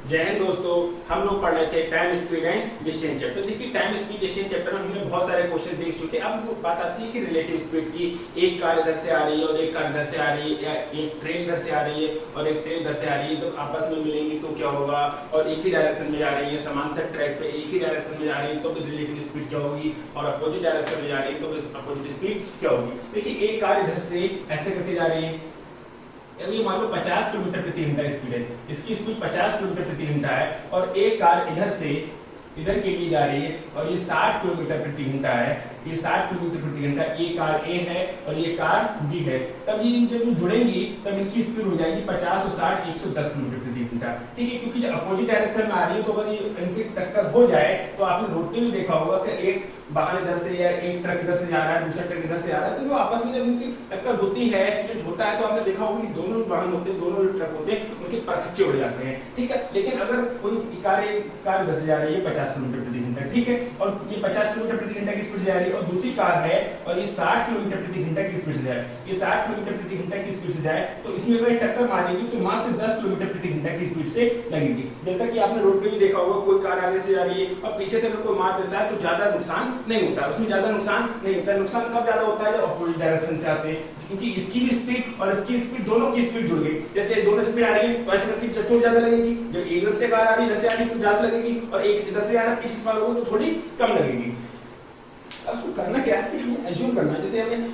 जय हिंद दोस्तों। हम लोग पढ़ रहे थे time speed and distance chapter. देखिए टाइम स्पीड डिस्टेंस चैप्टर में हमने बहुत सारे क्वेश्चन देख चुके हैं। अब वो बात आती है कि रिलेटिव स्पीड की, एक कार इधर से आ रही है और एक कार इधर से आ रही है, या एक ट्रेन इधर से आ रही है और एक ट्रेन इधर से आ रही है, तो आपस में मिलेंगी तो क्या होगा, और एक ही डायरेक्शन में जा रही है, समांतर ट्रैक पे एक ही डायरेक्शन में जा रही है तो रिलेटिव स्पीड क्या होगी, और अपोजिट डायरेक्शन में जा रही है तो अपोजिट स्पीड क्या होगी। देखिए एक कार इधर से ऐसे करके जा रही है, यदि मान लो 50 किलोमीटर प्रति घंटा स्पीड है, इसकी स्पीड 50 किलोमीटर प्रति घंटा है, और एक कार इधर से इधर के लिए जा रही है और ये 60 किलोमीटर प्रति घंटा है, ये 60 किलोमीटर प्रति घंटा, ये कार ए है और ये कार बी है। तब ये जब जुड़ेंगी तब इनकी स्पीड हो जाएगी 50 और 60 110 किलोमीटर प्रति घंटा। ठीक है, क्योंकि जब अपोजिट डायरेक्शन में आ रही है तो अगर ये इनकी टक्कर हो जाए तो आपने रोड पे भी देखा होगा कि एक वाहन इधर से या एक ट्रक इधर से जा रहा है, दूसरा ट्रक इधर से आ रहा है, तो जो आपस में जब उनकी टक्कर होती है, एक्सीडेंट होता है, तो आपने देखा होगा कि दोनों वाहन होते हैं, दोनों ट्रक होते हैं, उनके परखच्चे उड़ जाते हैं। ठीक है, लेकिन अगर कोई कार इधर से जा रही है 50 किलोमीटर प्रति घंटा, ठीक है, और ये 50 किलोमीटर प्रति घंटा की स्पीड से जा रही है, और दूसरी कार है और ये 60 किलोमीटर प्रति घंटा की स्पीड से जाए, ये 60 किलोमीटर प्रति घंटा की स्पीड से जाए, तो इसमें अगर टक्कर मारेगी तो मात्र 10 किलोमीटर प्रति घंटा की स्पीड से लगेगी। जैसा कि आपने रोड पे भी देखा होगा, कोई कार आगे से जा रही है और पीछे से अगर कोई मार देता है तो ज्यादा नुकसान नहीं होता, उसमें ज्यादा नुकसान नहीं होता। नुकसान कब ज्यादा होता है, जब अपोजिट डायरेक्शन से आते हैं, क्योंकि इसकी भी स्पीड और इसकी स्पीड, दोनों की स्पीड जुड़ गई। जैसे दोनों स्पीड आ रही है तो ऐसे करके चोट ज्यादा लगेगी, जब इधर से कार आ रही है, इधर से आ रही है तो ज्यादा लगेगी, और एक इधर से आ रहा है पीछे से वाला होगा तो थोड़ी कम लगेगी। अब उसको करना क्या है कि हमें एज्यूम करना है, जैसे हमें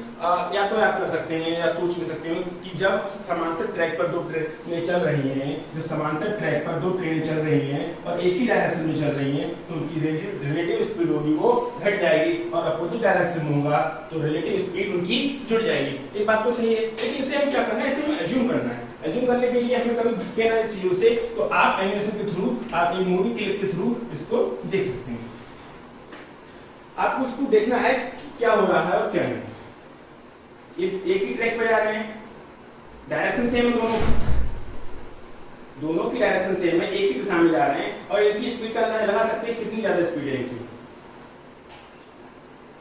या तो आप कर सकते हैं या सोच भी सकते हो कि जब समांतर ट्रैक पर दो ट्रेनें चल रही हैं, जब समांतर ट्रैक पर दो ट्रेनें चल रही हैं और एक ही डायरेक्शन में चल रही हैं, तो उनकी रिलेटिव स्पीड होगी वो घट जाएगी, और अपोजिट डायरेक्शन में होगा तो रिलेटिव स्पीड उनकी जुड़ जाएगी। ये बात तो सही है, लेकिन इसे हम क्या करना है, इसे हमें एज्यूम करना है। एज्यूम करने के लिए हमें कभी कहना है चीजों से, तो आप एनिमेशन के थ्रू, आप एक मूवी क्लिप के थ्रू इसको देख सकते हैं। आपको उसको देखना है क्या हो रहा है और क्या नहीं। ये एक ही ट्रैक पे जा रहे हैं, डायरेक्शन सेम है, दोनों की डायरेक्शन सेम है, एक ही दिशा में जा रहे हैं, और इनकी स्पीड का अंदाजा लगा सकते हैं कितनी ज्यादा स्पीड है इनकी।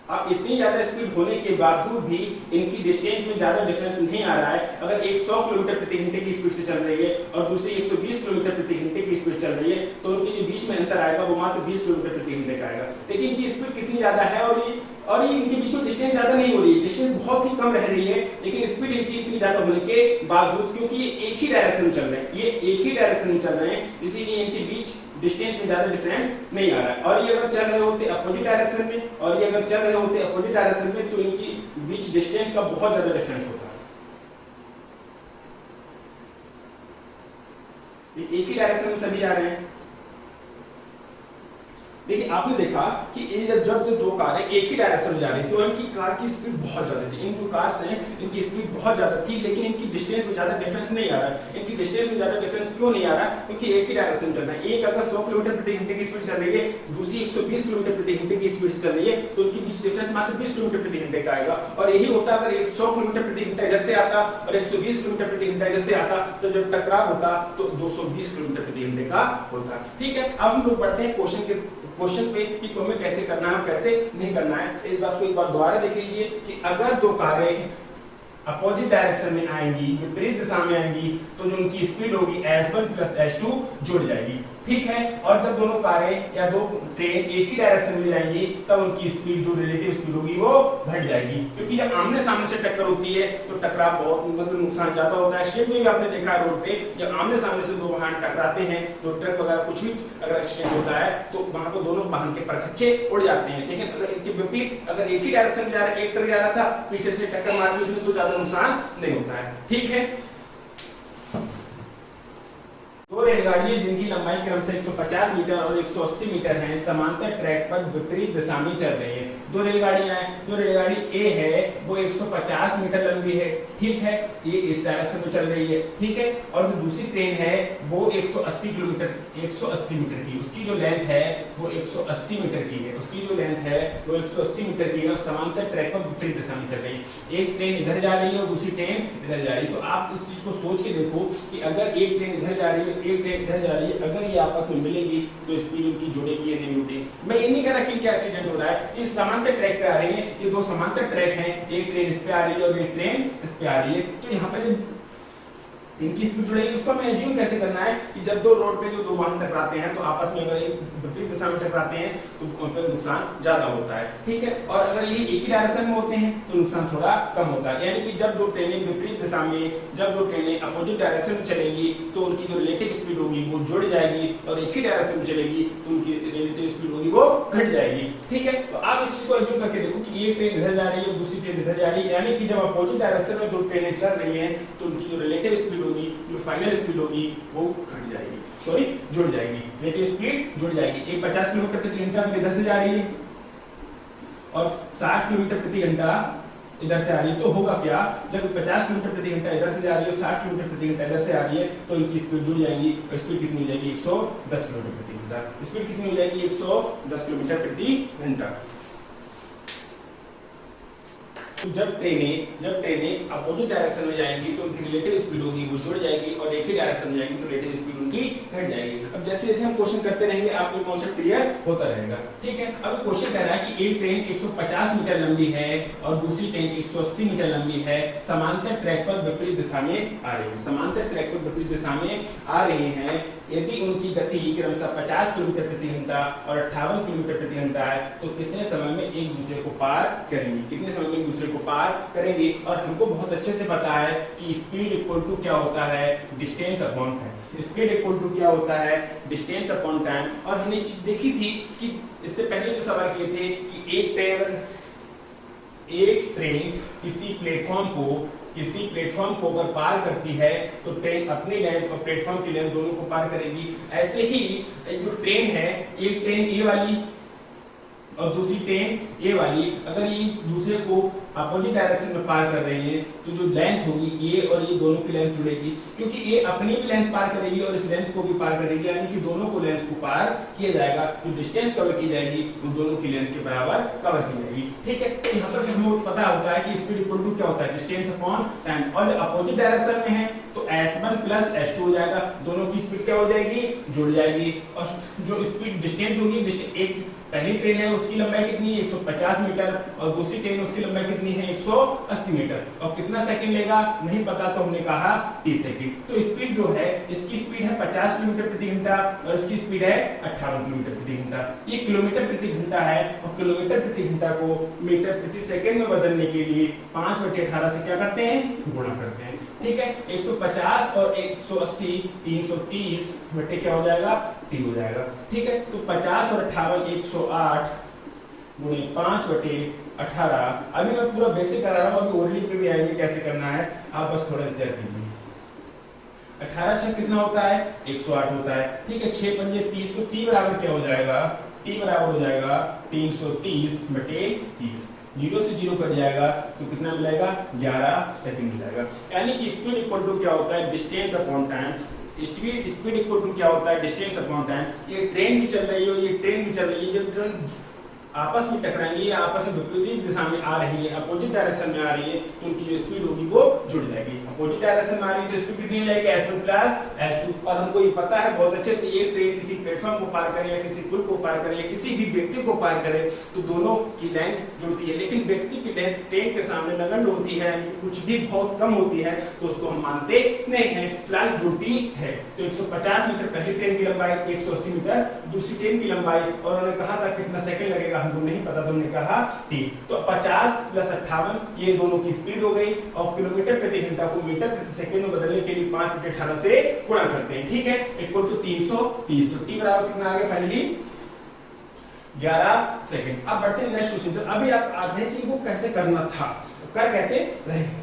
अब इतनी ज्यादा स्पीड होने के बावजूद भी इनकी डिस्टेंस में ज्यादा डिफरेंस नहीं आ रहा है। अगर एक 100 किलोमीटर प्रति घंटे की स्पीड से चल रही है और दूसरी 120 किलोमीटर प्रति घंटे की स्पीड चल रही है, तो उनके जो बीच में अंतर आएगा वो मात्र 20 किलोमीटर प्रति घंटे का आएगा। देखिए इनकी स्पीड कितनी ज्यादा है, और ये इनके बीच में डिस्टेंस ज्यादा नहीं हो रही है, डिस्टेंस बहुत ही कम रह रही है, लेकिन स्पीड इनकी इतनी ज्यादा होने के बावजूद, क्योंकि ये एक ही डायरेक्शन में चल रहे हैं, ये एक ही डायरेक्शन में चल रहे हैं, इसीलिए इनके बीच डिस्टेंस में ज्यादा डिफरेंस नहीं आ रहा है। और ये अगर चल रहे होते अपोजिट डायरेक्शन में, और ये अगर चल रहे होते अपोजिट डायरेक्शन में, तो इनकी बीच डिस्टेंस का बहुत ज्यादा डिफरेंस होता है। एक ही डायरेक्शन में सभी जा रहे हैं। देखिए आपने देखा कि ये जब दो कारें एक ही डायरेक्शन में जा रही थी और इनकी कार की स्पीड बहुत ज्यादा थी, इन जो कार्स हैं इनकी स्पीड बहुत ज्यादा थी, लेकिन इनकी डिस्टेंस में ज्यादा डिफरेंस नहीं आ रहा है। इनकी डिस्टेंस में ज्यादा डिफरेंस क्यों नहीं आ रहा है, क्योंकि एक ही डायरेक्शन में चल रहा है। एक अगर 100 किलोमीटर प्रति घंटे की स्पीड चल रही है, दूसरी 120 किलोमीटर प्रति घंटे की स्पीड से चल रही है, तो उनके बीच डिफरेंस मात्र 20 किलोमीटर प्रति घंटे का आएगा। और यही होता अगर 100 किलोमीटर प्रति घंटा इधर से आता और 120 किलोमीटर प्रति घंटा इधर से आता, तो जब टकराव होता तो 220 किलोमीटर प्रति घंटे का होता। ठीक है, अब हम लोग बढ़ते हैं क्वेश्चन पे कि हमें कैसे करना है और कैसे नहीं करना है। इस बात को एक बार दोबारा देख लीजिए कि अगर दो कारें अपोजिट डायरेक्शन में आएंगी, विपरीत दिशा में आएंगी, तो जो उनकी स्पीड होगी s1 + s2 जुड़ जाएगी। ठीक है, और जब दोनों कारें या दो ट्रेन एक ही डायरेक्शन में जाएंगी, तब उनकी स्पीड, जो रिलेटिव स्पीड होगी, वो घट जाएगी, क्योंकि जब आमने सामने से टक्कर होती है तो टकराव बहुत मतलब नुकसान ज्यादा होता है। एक्सीडेंट में भी आपने देखा है रोड पे, जब आमने सामने से दो वाहन टकराते हैं, दो ट्रक वगैरह कुछ भी अगर एक्सीडेंट होता है, तो वहां पर दोनों वाहन के परखच्चे उड़ जाते हैं। लेकिन अगर इसके विपरीत, अगर एक ही डायरेक्शन में जा रहा है, एक ट्रक जा रहा था, पीछे से टक्कर मारने में तो ज्यादा नुकसान नहीं होता है। ठीक है, दो रेलगाड़ियां जिनकी लंबाई क्रमशः 150 मीटर और 180 मीटर है, समांतर ट्रैक पर विपरीत दिशा में चल रही है। दो रेलगाड़ियां हैं, जो रेलगाड़ी ए है वो 150 मीटर लंबी है, ठीक है, ये इस डायरेक्शन में चल रही है, ठीक है, और जो दूसरी ट्रेन है वो 180 मीटर की, उसकी जो लेंथ है वो 180 मीटर की है, उसकी जो लेंथ है वो 180 मीटर की है, और समांतर ट्रैक पर विपरीत दिशा में चल रही है। एक ट्रेन इधर जा रही है और दूसरी ट्रेन इधर जा रही है। तो आप इस चीज को सोच के देखो कि अगर एक ट्रेन इधर जा रही है, एक ट्रेन इधर जा रही है, अगर ये आपस में मिलेगी तो स्पीड उनकी जुड़ेगी या नहीं जुड़ेगी। मैं ये नहीं कह रहा कि क्या एक्सीडेंट हो रहा है, ये समांतर ट्रैक पे आ रही है, ये दो समांतर ट्रैक हैं, एक ट्रेन इस पे आ रही है और एक ट्रेन इस पे आ रही है। तो यहाँ पे जब इनकी स्पीड जुड़ेगी। उसको हमें एज्यूम कैसे करना है कि जब दो रोड पे जो दो वाहन टकराते हैं तो आपस में अगर विपरीत दिशा में टकराते हैं तो उन पर नुकसान ज्यादा होता है, ठीक है। और अगर ये एक ही डायरेक्शन में होते हैं तो नुकसान थोड़ा कम होता है। यानी कि जब दो ट्रेनें विपरीत दिशा में, जब दो ट्रेनें अपोजिट डायरेक्शन में चलेंगी तो उनकी जो रिलेटिव स्पीड होगी वो जुड़ जाएगी, और एक ही डायरेक्शन में चलेगी तो उनकी रिलेटिव स्पीड होगी वो घट जाएगी, ठीक है। तो आप इस चीज को एज्यूम करके देखो कि ये ट्रेन इधर जा रही है, दूसरी ट्रेन इधर जा रही है, यानी कि जब अपोजिट डायरेक्शन में दो ट्रेनें चल रही हैं तो उनकी जो रिलेटिव स्पीड होगी, जो फाइनल स्पीड होगी वो घट जाएगी, सॉरी जुड़ जाएगी, रिलेटिव स्पीड जुड़ जाएगी। एक 50 किलोमीटर प्रति घंटा इधर से जा रही है और 60 किलोमीटर प्रति घंटा इधर से आ रही है, तो होगा क्या, जब 50 किलोमीटर प्रति घंटा इधर से जा रही है और 60 किलोमीटर प्रति घंटा इधर से आ रही है तो इनकी स्पीड जुड़ जाएगी, और स्पीड कितनी हो जाएगी 110 किलोमीटर प्रति घंटा। स्पीड कितनी हो जाएगी 110 किलोमीटर प्रति घंटा। जब ट्रेनें अपोजिट डायरेक्शन में जाएंगी तो उनकी रिलेटिव स्पीड होगी वो जुड़ जाएगी, और एक ही डायरेक्शन में जाएंगी तो रिलेटिव स्पीड उनकी घट जाएगी। अब जैसे जैसे हम क्वेश्चन करते रहेंगे आपको ये कॉन्सेप्ट क्लियर होता रहेगा, ठीक है। अब क्वेश्चन कह रहा है कि एक ट्रेन 150 मीटर लंबी है और दूसरी ट्रेन 180 मीटर लंबी है, समांतर ट्रैक पर विपरीत दिशा में आ रही है, समांतर ट्रैक पर विपरीत दिशा में आ रही हैं। यदि उनकी गति क्रमशः 50 किलोमीटर प्रति घंटा और 58 किलोमीटर प्रति घंटा है तो कितने समय में एक दूसरे को पार करेंगी, कितने समय में एक दूसरे को पार करेंगे। और हमको बहुत अच्छे से पता है कि स्पीड इक्वल टू क्या होता है, distance upon time. Speed equal to क्या होता है, डिस्टेंस अपॉन टाइम। और हमने ये चीज देखी थी कि इससे पहले जो सवाल किए थे कि एक ट्रेन किसी प्लेटफॉर्म को अगर पार करती है तो ट्रेन अपनी लेंथ और प्लेटफॉर्म की लेंथ दोनों को पार करेगी। ऐसे ही जो ट्रेन है, एक ट्रेन ए वाली और दूसरी ट्रेन ए वाली, अगर ये दूसरे को अपोजिट डायरेक्शन में पार कर रही है तो जो लेंथ होगी ये और ये दोनों की लेंथ जुड़ेगी, क्योंकि ये अपनी भी लेंथ पार करेगी और इस लेंथ को भी पार करेगी, यानी कि दोनों को लेंथ को पार किया जाएगा। जो डिस्टेंस कवर की जाएगी वो दोनों की लेंथ के बराबर कवर की जाएगी, ठीक है। तो यहाँ पर हमें पता होता है कि स्पीड इक्वल टू क्या होता है, डिस्टेंस अपॉन टाइम। और अपोजिट डायरेक्शन में है तो s1 प्लस s2 हो जाएगा, दोनों की स्पीड क्या हो जाएगी, जुड़ जाएगी। और जो स्पीड डिस्टेंस होगी, एक पहली ट्रेन है उसकी लंबाई कितनी है 150 मीटर और दूसरी ट्रेन उसकी लंबाई कितनी है 180 मीटर। और कितना सेकंड लेगा नहीं पता, तो हमने कहा 30 सेकंड। तो स्पीड जो है, इसकी स्पीड है 50 किलोमीटर प्रति घंटा और इसकी स्पीड है 58 किलोमीटर प्रति घंटा। ये किलोमीटर प्रति घंटा है और किलोमीटर प्रति घंटा को मीटर प्रति सेकंड में बदलने के लिए 5/18 से क्या करते हैं, गुणा करते हैं, ठीक है। 150 और 180 330 बटे क्या हो जाएगा, t हो जाएगा, ठीक है। तो 50 और 58 108 गुणे 5/18। अभी मैं पूरा बेसिक करा रहा हूँ, अभी ओरली पे भी आएंगे कैसे करना है, आप बस थोड़ा इंतजार कीजिए। 18 6 कितना होता है 108 होता है, ठीक है। 6 पंजे 30, तो t बराबर क्या हो जाएगा, t बराबर हो जाएगा 330 बटे 30। 0 से 0 कट जाएगा तो कितना मिलेगा 11 सेकंड मिलेगा। यानी कि स्पीड इक्वल टू क्या होता है, distance upon time. Speed equal to क्या होता है, डिस्टेंस अपॉन टाइम। ये ट्रेन भी चल रही है, ये ट्रेन भी चल रही है, जब ट्रेन आपस में टकराएंगी या आपस में विपरीत दिशा में आ रही है, अपोजिट डायरेक्शन में आ रही है, तो उनकी जो स्पीड होगी वो जुड़ जाएगी। अपोजिट डायरेक्शन में आ रही है तो स्पीड कितनी हो जाएगी s1 प्लस s2। और हमको ये पता है बहुत अच्छे से, ये ट्रेन किसी प्लेटफॉर्म को पार करे या किसी पुल को पार करे या किसी भी व्यक्ति को पार करे तो दोनों की लेंथ जुड़ती है, लेकिन व्यक्ति की लेंथ ट्रेन के सामने नगण्य होती है, कुछ भी बहुत कम होती है, तो उसको हम मानते नहीं है, फिलहाल जुड़ती है। तो 150 मीटर पहली ट्रेन की लंबाई, 180 मीटर दूसरी ट्रेन की लंबाई, और उन्होंने कहा था कितना सेकंड लगेगा हमको नहीं पता, तो हमने कहा t। तो 50 प्लस 58 ये दोनों की स्पीड हो गई, और किलोमीटर प्रति घंटा को मीटर प्रति सेकंड में बदलने के लिए 5/18 से गुणा करते हैं, ठीक है। Equal to 330। तो t बराबर कितना आ गया फाइनली 11 सेकंड। अब बढ़ते हैं नेक्स्ट क्वेश्चन। अभी आप आते हैं कि वो कैसे करना था, कर कैसे रहे हैं।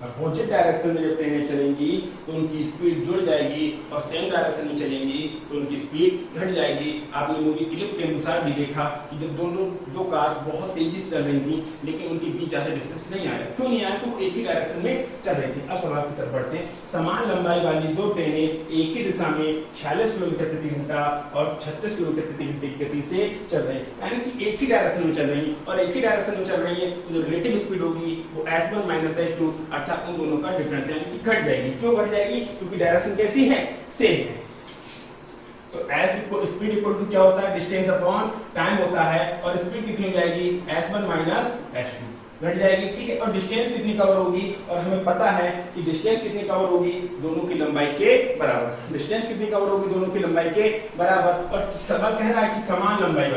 अपोजिट डायरेक्शन में जब ट्रेनें चलेंगी तो उनकी स्पीड जुड़ जाएगी और सेम डायरेक्शन में चलेंगी तो उनकी स्पीड घट जाएगी। आपने मूवी क्लिप के अनुसार भी देखा कि जब दोनों दो कार्स बहुत तेजी से चल रही थी लेकिन उनके बीच ज्यादा डिफरेंस नहीं आया। क्यों नहीं आया? तो वो एक ही डायरेक्शन में चल रही थी। अब सवाल की तरफ बढ़ते हैं। समान लंबाई वाली दो ट्रेनें एक ही दिशा में 46 किलोमीटर प्रति घंटा और 36 किलोमीटर प्रति घंटे की गति से चल रहे हैं, यानी कि एक ही डायरेक्शन में चल रही है और एक ही डायरेक्शन में चल रही है तो जो रिलेटिव स्पीड होगी वो s1 माइनस s2 अर्थात उन दोनों का डिफरेंस यानी कि घट जाएगी। क्यों घट जाएगी? क्योंकि डायरेक्शन कैसी है? सेम है। तो s equal speed equal to क्या होता है? डिस्टेंस अपॉन टाइम होता है और स्पीड कितनी हो जाएगी? s1 माइनस s2 घट जाएगी। ठीक है, और डिस्टेंस कितनी कवर होगी? और हमें पता है कि डिस्टेंस कितनी कवर होगी? दोनों की लंबाई के बराबर। डिस्टेंस कितनी कवर होगी? दोनों की लंबाई के बराबर। और सवाल कह रहा है कि समान लंबाई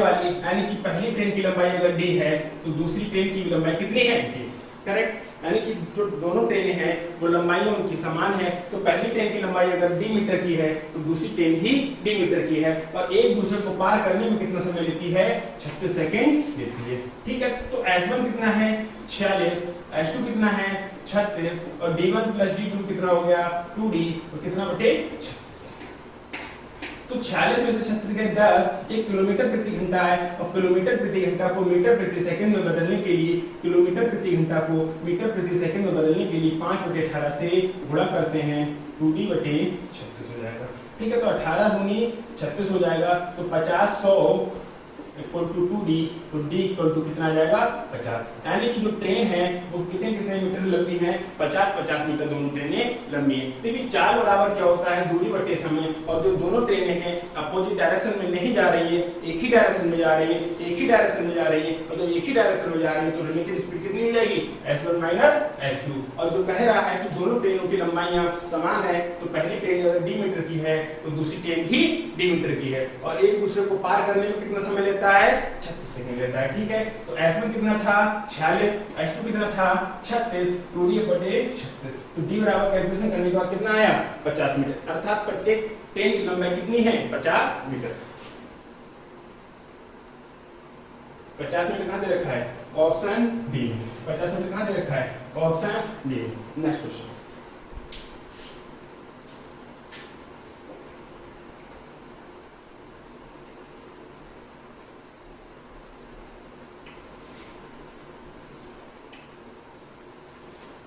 वाली यानी कि पहली ट्रेन की लंबाई अगर d है तो दूसरी ट्रेन की लंबाई कितनी है? d। करेक्ट, यानी कि जो दोनों ट्रेनें हैं वो लंबाइयां उनकी समान है। तो पहली ट्रेन की लंबाई अगर d मीटर की है तो दूसरी ट्रेन भी d मीटर की है और एक दूसरे को पार करने में कितना समय लेती है? 36 सेकंड लेती है। ठीक है, तो s1 कितना है? 46, s2 कितना है? 36 और d1 प्लस d2 कितना हो गया? 2d और कितना बटे 36। तो 46 में से 36 गए 10, 1 किलोमीटर प्रति घंटा है और किलोमीटर प्रति घंटा को मीटर प्रति सेकंड में बदलने के लिए किलोमीटर प्रति घंटा को मीटर प्रति सेकंड में बदलने के लिए 5/18 से गुणा करते हैं 2d/36 हो जाएगा। ठीक है, तो 18 दूनी 36 हो जाएगा तो 50 100 इक्वल टू 2d तो d इक्वल टू कितना आ जाएगा? 50। यानी कि जो ट्रेन है वो कितने मीटर लंबी है? 50 मीटर दोनों ट्रेनें लंबी है। देखिए चाल बराबर क्या होता है? दूरी बटे समय। और जो दोनों ट्रेनें हैं अपोजिट डायरेक्शन में नहीं जा रही है, एक ही डायरेक्शन में जा रही है, और जब एक ही डायरेक्शन में जा रही है तो रिलेटिव स्पीड कितनी हो जाएगी? s1 minus s2। और जो कह रहा है कि दोनों ट्रेनों की लंबाइयां समान है तो पहली ट्रेन अगर d मीटर की है तो दूसरी ट्रेन भी d मीटर की है और एक दूसरे को पार करने में कितना समय लेता है? 36 सेकंड लेता है। ठीक है, तो s1 कितना था? 46, s2 कितना था? 36, 2d/36। तो d बराबर कैलकुलेशन करने के बाद कितना आया? 50 मीटर। अर्थात प्रत्येक ट्रेन की लंबाई कितनी है? 50 मीटर। 50 मीटर कहां दे रखा है? Option D. 50 मीटर कहां दे रखा है? Option D. Next question.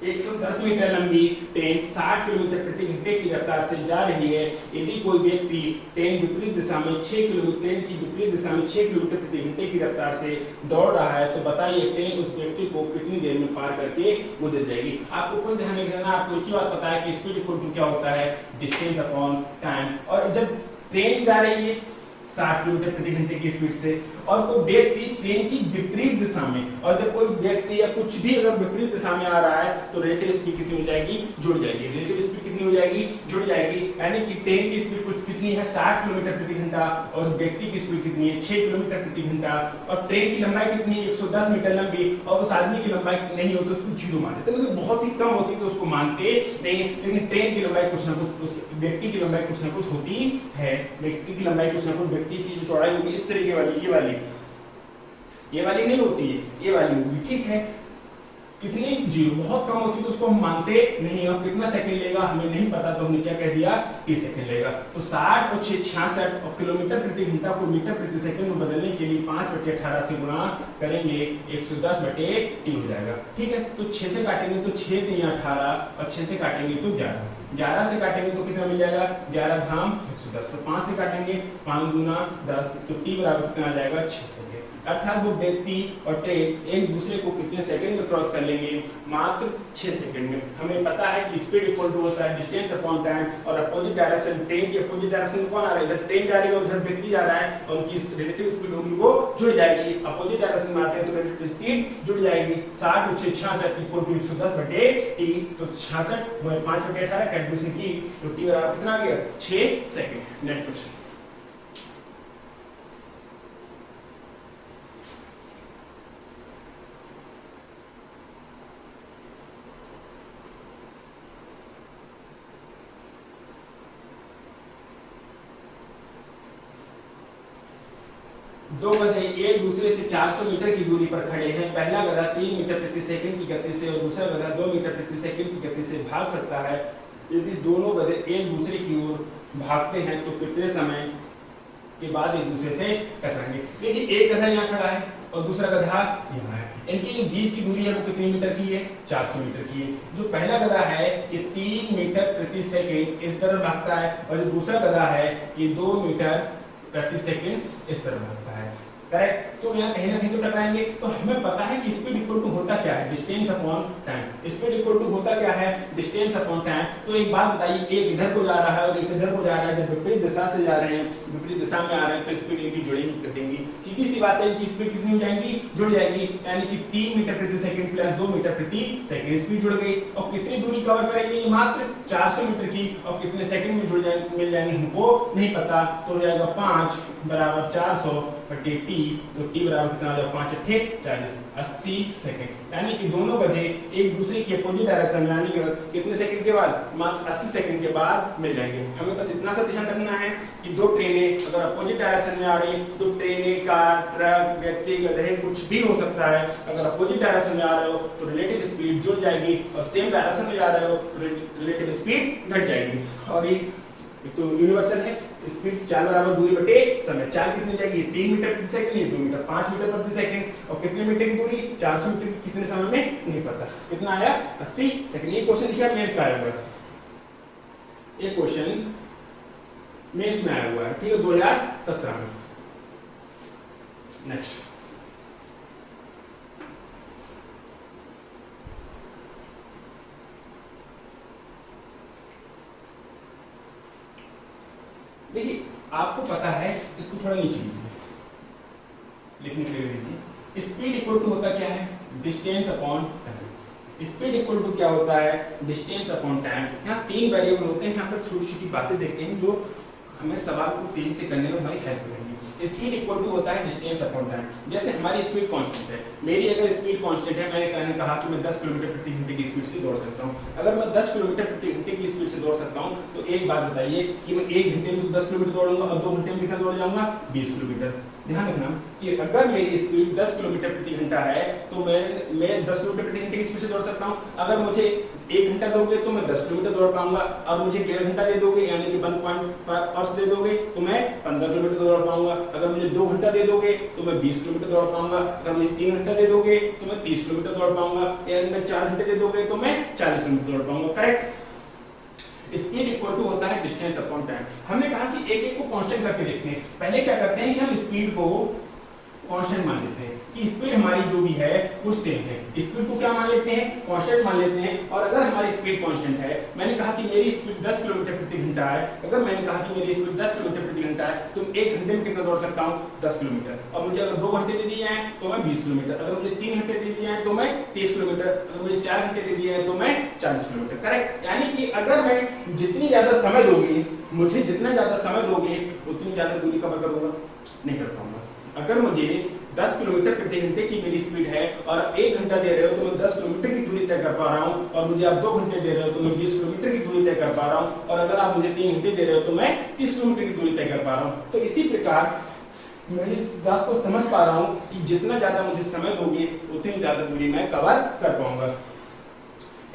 एक 110 मीटर लंबी ट्रेन 60 किलोमीटर प्रति घंटे की रफ्तार से जा रही है। यदि कोई व्यक्ति ट्रेन की विपरीत दिशा में 6 किलोमीटर प्रति घंटे की रफ्तार से दौड़ रहा है तो बताइए ट्रेन उस व्यक्ति को कितनी देर में पार करके गुजर जाएगी? आपको कोई ध्यान नहीं देना, आपको एक ही बात पता है कि स्पीड इक्वल टू क्या होता है? Distance upon time. और जब ट्रेन जा रही है 60 किलोमीटर प्रति घंटे की स्पीड से और कोई व्यक्ति ट्रेन की विपरीत दिशा में, और जब कोई व्यक्ति या कुछ भी अगर विपरीत दिशा में आ रहा है तो रिलेटिव स्पीड कितनी हो जाएगी? जुड़ जाएगी। रिलेटिव स्पीड कितनी हो जाएगी? जुड़ जाएगी। यानी कि ट्रेन की स्पीड कुछ कितनी है? 60 किलोमीटर प्रति घंटा और व्यक्ति की स्पीड कितनी है? 6 किलोमीटर प्रति घंटा और ट्रेन की लंबाई कितनी है? 110 मीटर लंबी और उस आदमी की लंबाई नहीं हो तो उसको जीरो मानते हैं। मतलब बहुत ही कम होती तो उसको मानते नहीं, लेकिन ट्रेन की लंबाई कुछ ना कुछ, व्यक्ति की लंबाई कुछ ना कुछ होती है। व्यक्ति की लंबाई कुछ ना कुछ, व्यक्ति की जो चौड़ाई होगी इस तरीके वाली, ये वाली नहीं होती है, ये वाली होगी। ठीक है, कितनी? जीरो। बहुत कम होती तो उसको हम मानते नहीं। और कितना सेकंड लेगा हमें नहीं पता तो हमने क्या कह दिया? 30 सेकंड लेगा। तो 60 और 6 66 और किलोमीटर प्रति घंटा को मीटर प्रति सेकंड में बदलने के लिए 5/18 से गुणा करेंगे 110/t हो जाएगा। ठीक है, तो 6 से काटेंगे तो 6 × 18 और 6 से काटेंगे तो 11। 11 से काटेंगे तो कितना मिल जाएगा? 11 धाम 110। तो 5 से काटेंगे 5 दूना 10 तो t बराबर कितना आ जाएगा? 6 सेकंड। अर्थात वो व्यक्ति और ट्रेन एक दूसरे को कितने सेकंड में क्रॉस कर लेंगे? मात्र 6 सेकंड में। हमें पता है कि स्पीड इक्वल टू होता है डिस्टेंस अपॉन टाइम और अपोजिट डायरेक्शन, ट्रेन की अपोजिट डायरेक्शन में कौन आ रहा है? इधर ट्रेन जा रही है उधर व्यक्ति जा रहा है और उनकी रिलेटिव स्पीड होगी वो जुड़ जाएगी। अपोजिट डायरेक्शन में आते हैं तो रिलेटिव स्पीड जुड़ जाएगी। 60 और 6 66 इक्वल टू 110/t। तो 66 5/18 कैलकुलेशन की तो t बराबर कितना आ गया? 6 सेकंड। Next question. दो गधे एक दूसरे से 400 मीटर की दूरी पर खड़े हैं। पहला गधा 3 मीटर प्रति सेकंड की गति से और दूसरा गधा 2 मीटर प्रति सेकंड की गति से भाग सकता है। यदि दोनों गधे एक दूसरे की ओर भागते हैं तो कितने समय के बाद एक दूसरे से टकराएंगे। देखिए एक गधा यहाँ खड़ा है और दूसरा गधा यहाँ है। इनकी जो बीच की दूरी है वो कितने मीटर की है? 400 मीटर की है। जो पहला गधा है ये 3 मीटर प्रति सेकंड इस तरफ भागता है और जो दूसरा गधा है ये 2 मीटर प्रति सेकंड इस तरफ भागता है। करेक्ट। तो यहाँ कहीं ना कहीं तो टकराएंगे। तो हमें पता है कि स्पीड इक्वल टू होता क्या है? Distance upon time. Speed equal to होता क्या है? Distance upon time. तो एक बात बताइए, एक इधर को जा रहा है और एक इधर को जा रहा है, जब विपरीत दिशा से जा रहे हैं, विपरीत दिशा में आ रहे हैं तो स्पीड इनकी जुड़ेंगी कटेंगी। सीधी सी बात है कि स्पीड कितनी हो जाएगी? जुड़ जाएगी। यानी कि 3 मीटर प्रति सेकंड प्लस 2 मीटर प्रति सेकंड स्पीड जुड़ गई। और कितनी दूरी कवर करेंगे? ये मात्र 400 मीटर की। और कितने सेकंड में जुड़ जाएंगे मिल जाएंगे हमको नहीं पता। तो हो जाएगा 5 बराबर 400 बटे टी। तो टी बराबर कितना हो जाएगा? 5 अट्ठे 40, 80 सेकंड। यानी कि दोनों गधे एक दूसरे की अपोजिट डायरेक्शन में आने के बाद कितने सेकंड के बाद? मात्र 80 सेकंड के बाद मिल जाएंगे। हमें बस इतना सा ध्यान रखना है कि दो ट्रेनें अगर अपोजिट डायरेक्शन में आ रही तो ट्रेनें, कार, ट्रक, व्यक्ति, गधे कुछ भी हो सकता है। अगर अपोजिट डायरेक्शन में आ रहे हो तो रिलेटिव स्पीड जुड़ जाएगी और सेम डायरेक्शन में जा रहे हो तो रिलेटिव स्पीड घट जाएगी। और एक तो यूनिवर्सल है, स्पीड 4 बराबर दूरी बटे समय। 4 कितनी जाएगी? 3 मीटर प्रति सेकंड, ये 2 मीटर, 5 मीटर प्रति सेकंड। और कितने मीटर की दूरी? 400 मीटर की। कितने समय में नहीं पता। कितना आया? 80 सेकंड। ये क्वेश्चन देखिए मेंस का आया हुआ है। ये क्वेश्चन मेंस में आया हुआ है, ठीक है, 2017 में। नेक्स्ट देखिए, आपको पता है, इसको थोड़ा नीचे लीजिए, लिखने के लिए दीजिए। स्पीड इक्वल टू होता क्या है? Distance upon time. Speed equal to क्या होता है? Distance upon time. यहाँ 3 वेरिएबल होते हैं। यहाँ पर छोटी छोटी बातें देखते हैं जो हमें सवाल को तेजी से करने में हमारी हेल्प करेंगी। स्पीड इक्वल टू होता है डिस्टेंस अपॉन टाइम। जैसे हमारी स्पीड कांस्टेंट है, मेरी अगर स्पीड कांस्टेंट है, मैंने कहा कि मैं 10 किलोमीटर प्रति घंटे की स्पीड से दौड़ सकता हूँ। अगर मैं 10 किलोमीटर प्रति घंटे की स्पीड से दौड़ सकता हूँ तो एक बात बताइए कि मैं 1 घंटे में तो 10 किलोमीटर दौड़ूंगा और 2 घंटे में कितना दौड़ जाऊंगा? 20 किलोमीटर। ध्यान रखना कि अगर मेरी स्पीड 10 किलोमीटर प्रति घंटा है तो मैं 10 किलोमीटर प्रति घंटे की स्पीड से दौड़ सकता हूँ। अगर मुझे 1 घंटा दोगे तो मैं 10 किलोमीटर दौड़ पाऊंगा। अब मुझे 1.5 घंटा दे दोगे यानी कि 1.5 आवर्स दे दोगे तो मैं 15 किलोमीटर दौड़ पाऊंगा। अगर मुझे 2 घंटा दे दोगे तो मैं 20 किलोमीटर दौड़ पाऊंगा। अगर मुझे 3 घंटा दे दोगे तो मैं 30 किलोमीटर दौड़ पाऊंगा। यानी मैं 4 घंटे दे दोगे तो मैं 40 किलोमीटर दौड़ पाऊंगा। करेक्ट। स्पीड इक्वल टू होता है डिस्टेंस अपॉन टाइम। हमने कहा कि एक एक को कांस्टेंट करके देखते हैं। पहले क्या करते हैं कि हम स्पीड को कांस्टेंट मान लेते हैं कि स्पीड हमारी जो भी है वो सेम है। स्पीड को क्या मान लेते हैं? कांस्टेंट मान लेते हैं। और अगर हमारी स्पीड कांस्टेंट है, मैंने कहा कि मेरी स्पीड 10 किलोमीटर प्रति घंटा है, अगर मैंने कहा कि मेरी स्पीड 10 किलोमीटर प्रति घंटा है तो 1 घंटे में कितना दौड़ सकता हूँ? 10 किलोमीटर। और मुझे अगर 2 घंटे दे दिए हैं तो मैं 20 किलोमीटर। अगर मुझे 3 घंटे दे दिए हैं तो मैं 30 किलोमीटर। अगर मुझे 4 घंटे दे दिए हैं तो मैं 40 किलोमीटर। करेक्ट। यानी कि अगर मैं जितनी ज्यादा समय दोगे, मुझे जितना ज्यादा समय दोगे उतनी ज्यादा दूरी कवर करूंगा? नहीं कर पाऊंगा। अगर मुझे 10 किलोमीटर प्रति घंटे की मेरी स्पीड है और 1 घंटा दे रहे हो तो मैं 10 किलोमीटर की दूरी तय कर पा रहा हूँ। और मुझे आप 2 घंटे दे रहे हो तो मैं 20 किलोमीटर की दूरी तय कर पा रहा हूँ। और अगर आप मुझे 3 घंटे दे रहे हो तो मैं 30 किलोमीटर की दूरी तय कर पा रहा हूँ। तो इसी प्रकार मैं इस बात को समझ पा रहा हूँ कि जितना ज्यादा मुझे समय दोगे उतनी ज्यादा दूरी मैं कवर कर पाऊंगा।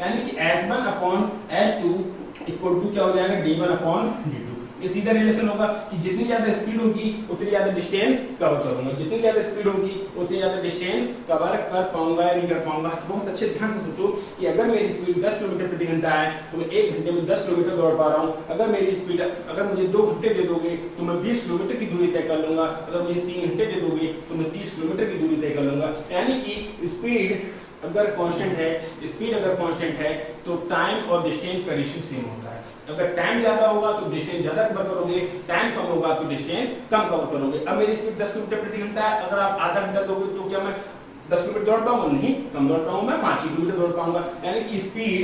यानी कि S1 upon S2 equal to क्या हो जाएगा? D1 upon D2। ये सीधा रिलेशन होगा कि जितनी ज्यादा स्पीड होगी उतनी ज्यादा डिस्टेंस कवर करूंगा, जितनी ज्यादा स्पीड होगी उतनी ज्यादा डिस्टेंस कवर कर पाऊंगा या नहीं कर पाऊंगा। बहुत अच्छे ध्यान से सोचो कि अगर मेरी स्पीड 10 किलोमीटर प्रति घंटा है तो मैं 1 घंटे में 10 किलोमीटर दौड़ पा रहा हूँ। अगर मेरी स्पीड, अगर मुझे 2 घंटे दे दोगे तो मैं 20 किलोमीटर की दूरी तय कर लूंगा। अगर मुझे 3 घंटे दे दोगे तो मैं 30 किलोमीटर की दूरी तय कर लूंगा। यानी कि स्पीड अगर कांस्टेंट है, स्पीड अगर कांस्टेंट है तो टाइम और डिस्टेंस का रेशियो सेम होता है। अगर टाइम ज्यादा होगा तो डिस्टेंस ज्यादा कवर करोगे, टाइम कम होगा तो डिस्टेंस कम कवर करोगे। अब मेरी स्पीड 10 किलोमीटर प्रति घंटा है, अगर आप आधा घंटा दोगे तो क्या मैं 10 किलोमीटर दौड़ पाऊंगा? नहीं, कम दौड़ पाऊंगा, मैं 5 किलोमीटर दौड़ पाऊंगा। यानी कि स्पीड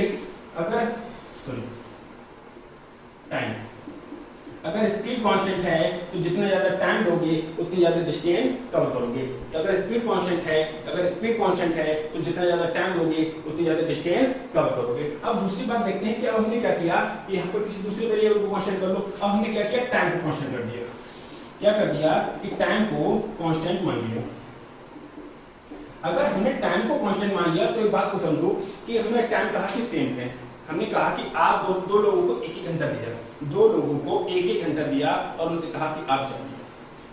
अगर स्पीड कांस्टेंट है तो जितना ज्यादा टाइम दोगे उतनी ज्यादा डिस्टेंस कवर करोगे। अगर स्पीड कांस्टेंट है तो जितना ज्यादा टाइम दोगे उतनी ज्यादा डिस्टेंस कवर करोगे। अब दूसरी बात देखते हैं कि अब हमने क्या किया कि यहाँ पर किसी दूसरे वेरिएबल को कांस्टेंट कर लो। अब हमने क्या किया? टाइम को कांस्टेंट कर दिया। क्या कर दिया कि टाइम को कांस्टेंट मान लिया। अगर हमने टाइम को कांस्टेंट मान लिया तो एक बात को समझो कि हमने टाइम कहा कि सेम है, हमने कहा कि आप दो लोगों को एक एक घंटा दिया, दो लोगों को एक एक घंटा दिया और उनसे कहा कि आप चलिए,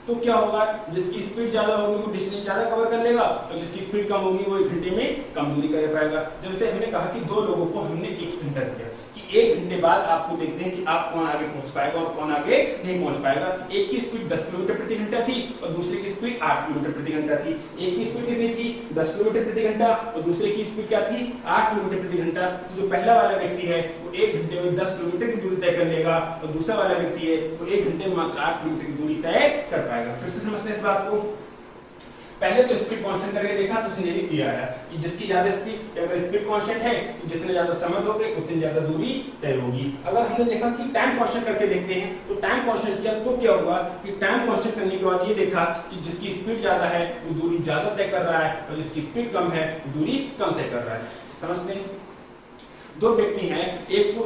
तो क्या होगा, जिसकी स्पीड ज्यादा होगी वो डिस्टेंस ज्यादा कवर कर लेगा और जिसकी स्पीड कम होगी वो एक घंटे में कम दूरी कर पाएगा। जैसे हमने कहा कि दो लोगों को हमने एक घंटा दिया कि एक घंटे बाद आपको देखते हैं कि आप कौन आगे पहुंच पाएगा और कौन आगे नहीं पहुंच पाएगा। एक की स्पीड 10 किलोमीटर प्रति घंटा थी और दूसरे की स्पीड 8 किलोमीटर प्रति घंटा थी। एक की स्पीड कितनी थी 10 किलोमीटर प्रति घंटा और दूसरे की स्पीड क्या थी 8 किलोमीटर प्रति घंटा। तो जो पहला वाला व्यक्ति है वो एक घंटे में 10 किलोमीटर की दूरी तय कर लेगा और दूसरा वाला व्यक्ति है वो एक घंटे में मात्र 8 किलोमीटर की दूरी तय कर पाएगा। फिर से समझते हैं इस बात को। पहले तो स्पीड कांस्टेंट करके देखा तो उसने ये किया है कि जिसकी ज्यादा स्पीड, अगर स्पीड कांस्टेंट है तो जितने ज्यादा समय दोगे उतनी ज्यादा दूरी तय होगी। अगर हमने देखा कि टाइम कांस्टेंट करके देखते हैं तो टाइम कांस्टेंट किया तो क्या होगा कि टाइम कांस्टेंट करने के बाद ये देखा कि जिसकी स्पीड ज्यादा है वो दूरी ज्यादा तय कर रहा है और जिसकी स्पीड कम है वो दूरी कम तय कर रहा है। समझते हैं। दो व्यक्ति हैं,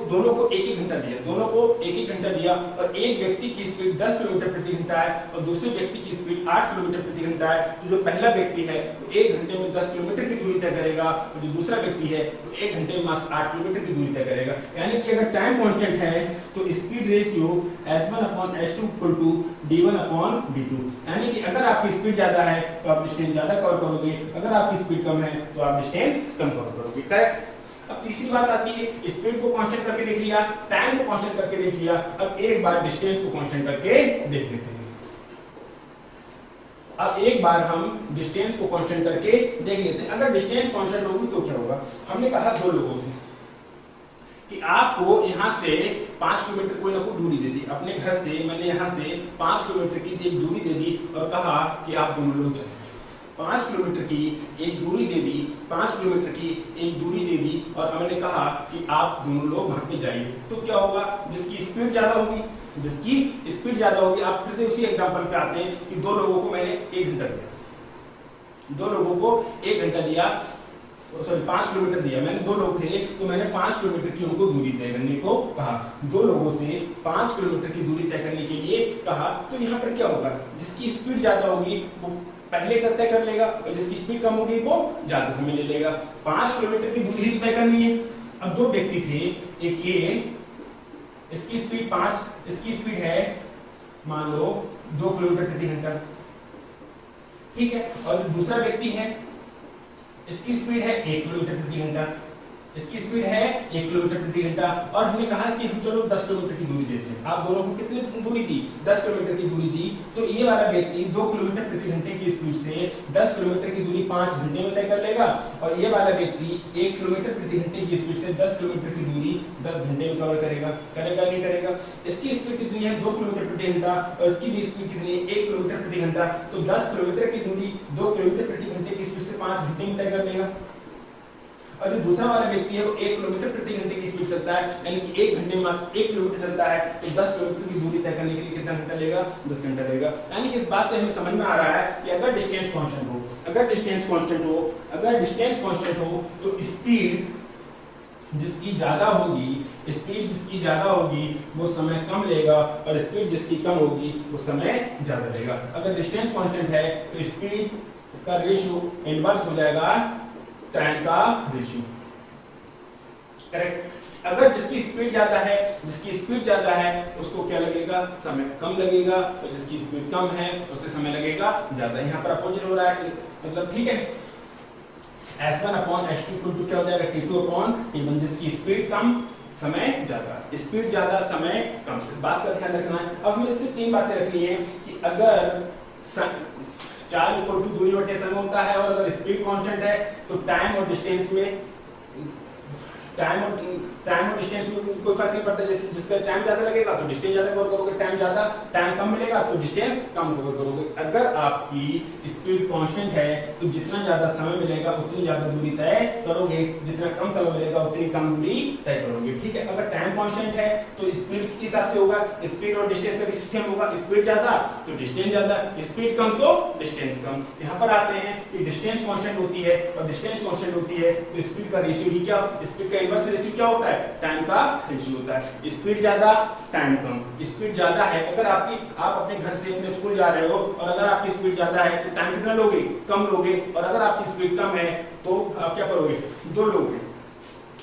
दोनों को एक ही घंटा दिया, दोनों को एक ही घंटा दिया और एक व्यक्ति की स्पीड 10 किलोमीटर प्रति घंटा है और दूसरे व्यक्ति की स्पीड 8 किलोमीटर प्रति घंटा है। तो जो पहला व्यक्ति है वो एक घंटे में 10 किलोमीटर की दूरी तय करेगा और जो दूसरा व्यक्ति है वो एक घंटे में मात्र 8 किलोमीटर की दूरी तय करेगा। यानी कि अगर टाइम कांस्टेंट है तो स्पीड रेशियो S1/S2 D1/D2। यानी कि अगर आपकी स्पीड ज्यादा है तो आप डिस्टेंस ज्यादा कवर करोगे, अगर आपकी स्पीड कम है तो आप डिस्टेंस कम कवर करोगे। करेक्ट। अब तीसरी बात आती है, स्पीड को कांस्टेंट करके देख लिया, टाइम को कांस्टेंट करके देख लिया, अब एक बार डिस्टेंस को कांस्टेंट करके देख लेते हैं। अब एक बार हम डिस्टेंस को कांस्टेंट करके देख लेते हैं। अगर डिस्टेंस कांस्टेंट होगी तो क्या होगा, हमने कहा दो लोगों से कि आपको यहां से 5 किलोमीटर कोई ना कोई दूरी दे दी, अपने घर से मैंने यहां से 5 किलोमीटर की एक दूरी दे दी और कहा कि आप दोनों लोग चलें। 5 किलोमीटर की एक दूरी दे दी, 5 किलोमीटर की एक दूरी दे दी और हमने कहा कि आप दोनों लोग वहां पे जाइए। तो क्या होगा, जिसकी स्पीड ज्यादा होगी, जिसकी स्पीड ज्यादा होगी, आप फिर से उसी एग्जांपल पे आते हैं कि दो लोगों को मैंने 1 घंटा दिया, दो लोगों को 1 घंटा दिया, सॉरी 5 किलोमीटर दिया, मैंने दो लोग थे तो मैंने 5 किलोमीटर की उनको दूरी तय करने को कहा। दो लोगों से 5 किलोमीटर की दूरी तय करने के लिए कहा। तो यहाँ पर क्या होगा, जिसकी स्पीड ज्यादा होगी वो पहले तय कर लेगा और जिसकी स्पीड कम होगी वो ज्यादा समय ले लेगा। 5 किलोमीटर की दूरी तय करनी है। अब दो व्यक्ति थे, एक ये, इसकी स्पीड 5, इसकी स्पीड है मान लो 2 किलोमीटर प्रति घंटा, ठीक है, और जो दूसरा व्यक्ति है इसकी स्पीड है 1 किलोमीटर प्रति घंटा, इसकी स्पीड है 1 किलोमीटर प्रति घंटा और हमने कहा कि हम चलो 10 किलोमीटर की दूरी देते हैं। आप दोनों को कितनी दूरी दी, 10 किलोमीटर की दूरी दी। तो ये वाला व्यक्ति 2 किलोमीटर प्रति घंटे की स्पीड से 10 किलोमीटर की दूरी 5 घंटे में तय कर लेगा और ये वाला व्यक्ति 1 किलोमीटर प्रति घंटे की स्पीड से 10 किलोमीटर की दूरी 10 घंटे में कवर करेगा। करेगा नहीं करेगा। इसकी स्पीड कितनी है 2 किलोमीटर प्रति घंटा और इसकी भी स्पीड कितनी है 1 किलोमीटर प्रति घंटा। तो 10 किलोमीटर की दूरी 2 किलोमीटर प्रति घंटे की स्पीड से 5 घंटे में तय कर लेगा। और जो दूसरा वाला व्यक्ति है वो 1 किलोमीटर प्रति घंटे की स्पीड चलता है, यानी कि 1 घंटे में मात्र 1 किलोमीटर चलता है। तो 10 किलोमीटर की दूरी तय करने के लिए कितना घंटा लेगा, 10 घंटा लेगा। यानी कि इस बात से हमें समझ में आ रहा है कि अगर डिस्टेंस कांस्टेंट हो, अगर डिस्टेंस कांस्टेंट हो, अगर डिस्टेंस कांस्टेंट हो तो स्पीड जिसकी ज्यादा होगी, स्पीड जिसकी ज्यादा होगी वो समय कम लेगा और स्पीड जिसकी कम होगी वो समय ज्यादा लेगा। अगर डिस्टेंस कांस्टेंट है तो स्पीड का रेशियो इनवर्स हो जाएगा टाइम का रेशियो। करेक्ट। अगर जिसकी स्पीड ज्यादा है, जिसकी स्पीड ज्यादा है उसको क्या लगेगा, समय कम लगेगा और जिसकी स्पीड कम है उससे समय लगेगा ज्यादा। यहाँ पर अपोजिट हो रहा है, मतलब ठीक है। S1/S2 क्या हो जाएगा T2/T1, जिसकी स्पीड कम समय ज्यादा, स्पीड ज्यादा समय कम। इस बात का ध्यान रखना है। अब हमें इससे 3 बातें रखनी है कि अगर चार्ज इक्वल टू दूरी बटे समय होता है और अगर स्पीड कांस्टेंट है तो टाइम और डिस्टेंस में डिस्टेंस में कोई फर्क नहीं पड़ता। जैसे जिसका टाइम ज्यादा लगेगा तो डिस्टेंस ज्यादा कवर करोगे, टाइम कम मिलेगा तो डिस्टेंस कम कवर करोगे। अगर आपकी स्पीड कांस्टेंट है तो जितना ज्यादा समय मिलेगा उतनी ज्यादा दूरी तय करोगे, जितना कम समय मिलेगा उतनी कम दूरी तय करोगे। ठीक है। अगर टाइम कांस्टेंट है तो स्पीड के हिसाब से होगा, स्पीड और डिस्टेंस का रेशियो सेम होगा। स्पीड ज्यादा तो डिस्टेंस ज्यादा, स्पीड कम तो डिस्टेंस कम। यहाँ पर आते हैं कि डिस्टेंस कांस्टेंट होती है और डिस्टेंस कांस्टेंट होती है तो स्पीड का रेशियो ही क्या, स्पीड का इनवर्स रेशियो क्या होता है, टाइम का रेशियो होता है। स्पीड ज्यादा टाइम कम। स्पीड ज्यादा है, अगर आप अपने घर से अपने स्कूल जा रहे हो और अगर आपकी स्पीड ज्यादा है तो टाइम कितना लोगे, कम लोगे। और अगर आपकी स्पीड कम है तो आप क्या करोगे, 2 लोग हैं।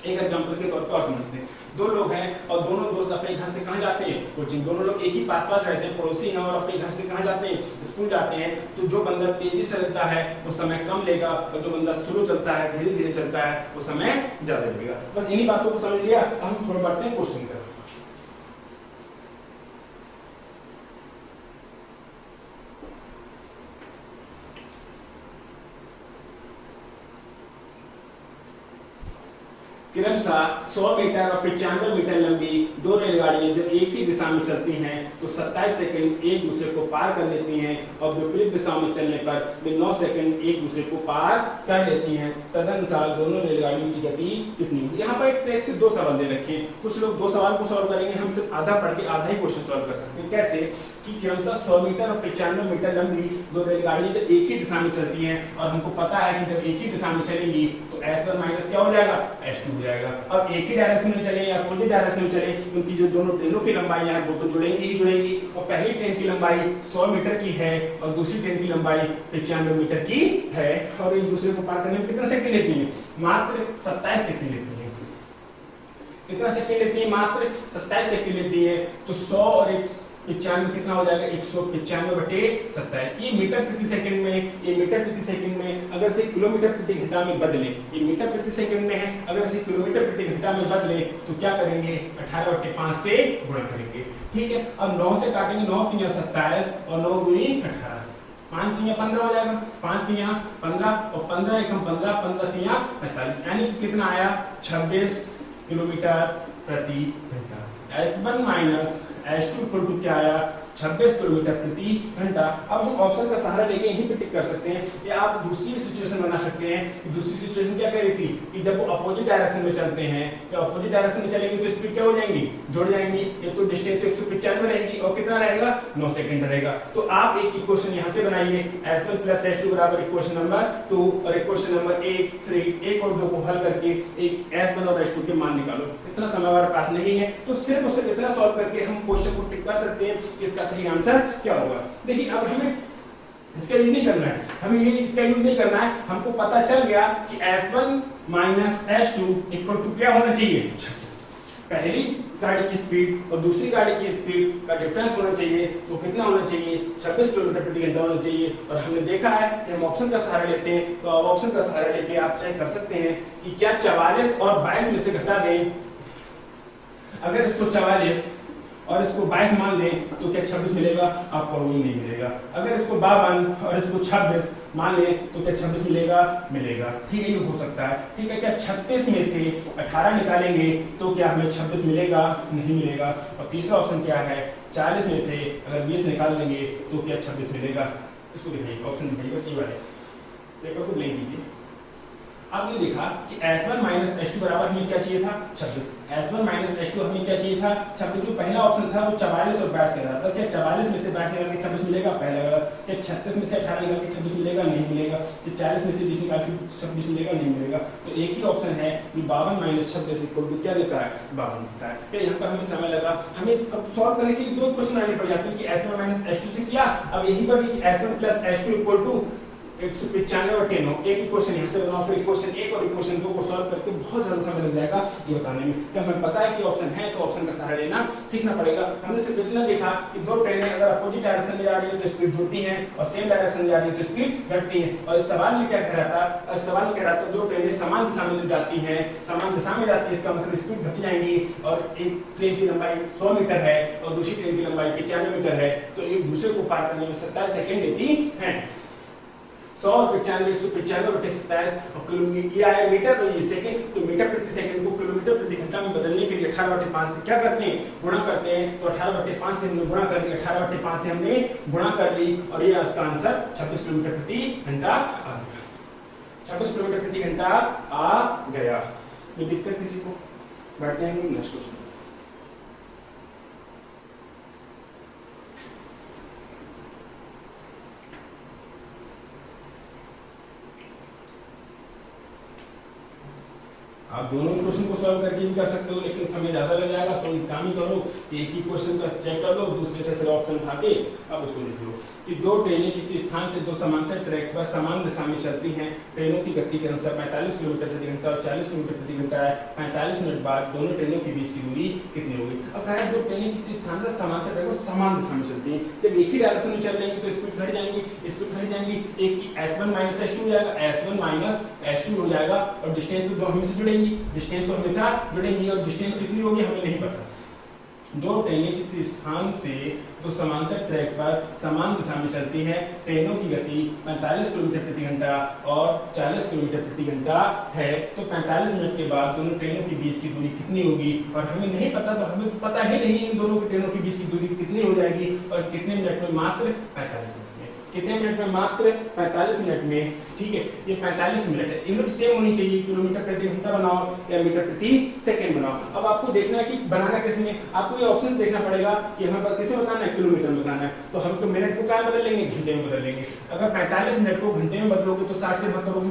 एक एग्जांपल के तौर पर और समझते हैं, 2 लोग हैं और दोनों दोस्त अपने घर से कहाँ जाते हैं, कोचिंग। दोनों लोग एक ही पास रहते हैं, पड़ोसी हैं और अपने घर से कहाँ जाते हैं, स्कूल जाते हैं। तो जो बंदा तेजी से चलता है वो समय कम लेगा और जो बंदा स्लो चलता है, धीरे धीरे चलता है, वो समय ज्यादा लेगा। बस इन्हीं बातों को समझ लिया। हम थोड़ा बढ़ते हैं क्वेश्चन पर। क्रमशः 100 मीटर और 95 मीटर लंबी 2 रेलगाड़ियां जब एक ही दिशा में चलती हैं तो 27 सेकंड एक दूसरे को पार कर लेती हैं और विपरीत दिशा में चलने पर वे 9 सेकंड एक दूसरे को पार कर लेती हैं। तदनुसार दोनों रेलगाड़ियों की गति कितनी होगी। यहाँ पर एक ट्रैक से 2 सवाल दे रखे हैं। कुछ लोग 2 सवाल को सॉल्व करेंगे, हम सिर्फ आधा पढ़ के आधा ही क्वेश्चन सॉल्व कर सकते हैं। कैसे कि क्रमशः 100 मीटर और 95 मीटर लंबी 2 रेलगाड़ियां जब एक ही दिशा में चलती हैं और हमको पता है कि जब एक ही दिशा में चलेंगी तो S1 माइनस क्या हो जाएगा, S2 हो जाएगा। अब एक ही डायरेक्शन में चले या अपोजिट डायरेक्शन में चले, उनकी जो दोनों ट्रेनों की लंबाई है वो तो जुड़ेंगी ही जुड़ेंगी। और पहली ट्रेन की लंबाई 100 मीटर की है और दूसरी ट्रेन की लंबाई 95 मीटर की है और एक दूसरे को पार करने में कितना सेकंड लेती है, मात्र 27 सेकंड लेती है। कितना सेकंड लेती है, मात्र 27 सेकंड लेती है। तो 100 और 95 कितना हो जाएगा, 195/27। ये मीटर प्रति सेकंड में, ये मीटर प्रति सेकंड में अगर से किलोमीटर प्रति घंटा में बदले, ये मीटर प्रति सेकंड में है, अगर से किलोमीटर प्रति घंटा में बदले तो क्या करेंगे, 18/5 से गुणा करेंगे। ठीक है, अब 9 से काटेंगे, 9 × 27 और 9 दूनी 18, 5 × 15 हो जाएगा, 5 × 15 और 15 × 15, 15 × 45, यानी कि कितना आया, 26 किलोमीटर प्रति घंटा। S1 minus S2 equal to क्या आया, 26 किलोमीटर प्रति घंटा। अब हम ऑप्शन का सहारा लेके यहीं पे टिक कर सकते हैं या आप दूसरी सिचुएशन बना सकते हैं कि दूसरी सिचुएशन क्या कह रही थी कि जब वो अपोजिट डायरेक्शन में चलते हैं या अपोजिट डायरेक्शन में चलेंगे तो स्पीड क्या हो जाएंगी, जुड़ जाएंगी। ये तो डिस्टेंस तो 195 रहेगी और कितना रहेगा, 9 सेकंड रहेगा। तो आप एक इक्वेशन यहां से बनाइए, S1 + S2 बराबर इक्वेशन नंबर 2 और इक्वेशन नंबर 1 फिर 1 और 2 को हल करके एक S1 और S2 के मान निकालो। इतना समय हमारे पास नहीं है तो सिर्फ और सिर्फ इतना सॉल्व करके हम क्वेश्चन को टिक कर सकते हैं कि इसका सही आंसर क्या होगा। देखिए अब हमें इसका यूज नहीं करना है, हमें ये इसका यूज नहीं करना है। हमको पता चल गया कि S1 minus S2 equal to क्या होना चाहिए, 26। पहली गाड़ी की स्पीड और दूसरी गाड़ी की स्पीड का डिफरेंस होना चाहिए, वो कितना होना चाहिए, 26 किलोमीटर प्रति घंटा होना चाहिए। और हमने देखा है कि हम ऑप्शन का सहारा लेते हैं, तो अब ऑप्शन का सहारा लेके आप चेक कर सकते हैं कि क्या 44 और 22 में से घटा दें। अगर इसको 44 और इसको 22 मान लें तो क्या 26 मिलेगा, आपको वही नहीं मिलेगा। अगर इसको 52 और इसको 26 मान लें तो क्या 26 मिलेगा, मिलेगा। ठीक है, ये हो सकता है। ठीक है, क्या 36 में से 18 निकालेंगे तो क्या हमें 26 मिलेगा, नहीं मिलेगा। और तीसरा ऑप्शन क्या है, 40 में से अगर 20 निकाल लेंगे तो क्या 26 मिलेगा। इसको दिखाइए, ऑप्शन दिखाइए, बस ये वाले पेपर को ले लीजिए। अब ये देखा कि S1 माइनस S2 बराबर हमें क्या चाहिए था, 26। S1 माइनस S2 हमें क्या चाहिए था, 26। जो पहला ऑप्शन था वो 44 और 22 कह रहा था। क्या 44 में से 22 निकाल के 26 मिलेगा, पहला गलत। क्या 36 में से 18 निकाल के 26 मिलेगा, नहीं मिलेगा। क्या 40 में से 20 निकाल के 26 मिलेगा, नहीं मिलेगा। तो एक ही ऑप्शन है कि 52 माइनस 26 इक्वल टू क्या देता है, 52 देता है। क्या यहाँ पर हमें समय लगा, हमें अब सॉल्व करने के लिए 2 क्वेश्चन आने पड़ जाते हैं कि S1 माइनस S2 से किया। अब यहीं पर भी S1 + S2 इक्वल टू 195/9, एक इक्वेशन यहाँ से बनाओ, फिर इक्वेशन 1 और इक्वेशन 2 को सॉल्व करके बहुत ज्यादा समय लग जाएगा ये बताने में। जब हमें पता है कि ऑप्शन है तो ऑप्शन का सहारा लेना सीखना पड़ेगा। हमने सिर्फ इतना देखा कि 2 ट्रेनें अगर अपोजिट डायरेक्शन में जा रही है तो स्पीड जुड़ती है और सेम डायरेक्शन में जा रही है तो स्पीड घटती है। और इस सवाल में क्या कह रहा था, इस सवाल में कह रहा था 2 ट्रेनें समान दिशा में जाती हैं, समान दिशा में जाती है, इसका मतलब स्पीड घट जाएंगी। और एक ट्रेन की लंबाई 100 मीटर है और दूसरी ट्रेन की लंबाई 95 मीटर है, तो एक दूसरे को पार करने में 27 सेकंड लेती है। 100 और 95 195/27 और किलोमीटर, ये आया मीटर और ये सेकंड, तो मीटर प्रति सेकंड को किलोमीटर प्रति घंटा में बदलने के लिए 18/5 से क्या करते हैं, गुणा करते हैं। तो 18/5 से हमने गुणा कर लिया, 18/5 से हमने गुणा कर ली और ये इसका आंसर 26 किलोमीटर प्रति घंटा आ गया। 26 किलोमीटर प्रति घंटा आ गया। ये दिक्कत किसी को, बढ़ते हैं नेक्स्ट क्वेश्चन। आप दोनों क्वेश्चन को सॉल्व करके भी कर सकते हो, लेकिन समय ज़्यादा लग जाएगा। तो एक काम ही करो कि एक ही क्वेश्चन का चेक कर लो, दूसरे से फिर ऑप्शन उठा के अब उसको लिख लो कि दो ट्रेनें किसी स्थान से दो समांतर ट्रैक पर समान दिशा में चलती हैं। ट्रेनों की गति के अनुसार 45 किलोमीटर प्रति घंटा और 40 किलोमीटर प्रति घंटा है। 45 मिनट बाद दोनों ट्रेनों के बीच की दूरी कितनी होगी? अब कहा है दो ट्रेनें किसी स्थान से समांतर ट्रैक पर समान दिशा में चलती हैं। जब एक ही डायरेक्शन में चल रही तो स्पीड घट जाएंगी, एक की S1 माइनस S2 हो जाएगा, S1 माइनस S2 हो जाएगा, और डिस्टेंस तो हमेशा जुड़ेंगी, और डिस्टेंस कितनी होगी हमें नहीं पता। दो ट्रेनें किसी स्थान से दो समांतर ट्रैक पर समान दिशा में चलती हैं। ट्रेनों की गति 45 किलोमीटर प्रति घंटा और 40 किलोमीटर प्रति घंटा है। तो 45 मिनट के बाद दोनों ट्रेनों के बीच की दूरी कितनी होगी? और हमें नहीं पता, तो हमें तो पता ही नहीं इन दोनों ट्रेनों के बीच की दूरी कितनी हो जाएगी और कितने मिनट में? मात्र 45 मिनट में। कितने मिनट में? मात्र 45 मिनट में। ठीक है, ये 45 मिनट है। यूनिट सेम होनी चाहिए, किलोमीटर प्रति घंटा बनाओ या मीटर प्रति सेकंड बनाओ। अब आपको देखना है कि बनाना किस में, आपको ये ऑप्शंस देखना पड़ेगा कि हमें बस किसे बताना है, किलोमीटर में बताना है। तो हम तो मिनट को क्या बदल लेंगे? घंटे में बदल लेंगे। अगर 45 मिनट को घंटे में बदलोगे तो 60 से भाग करोगे।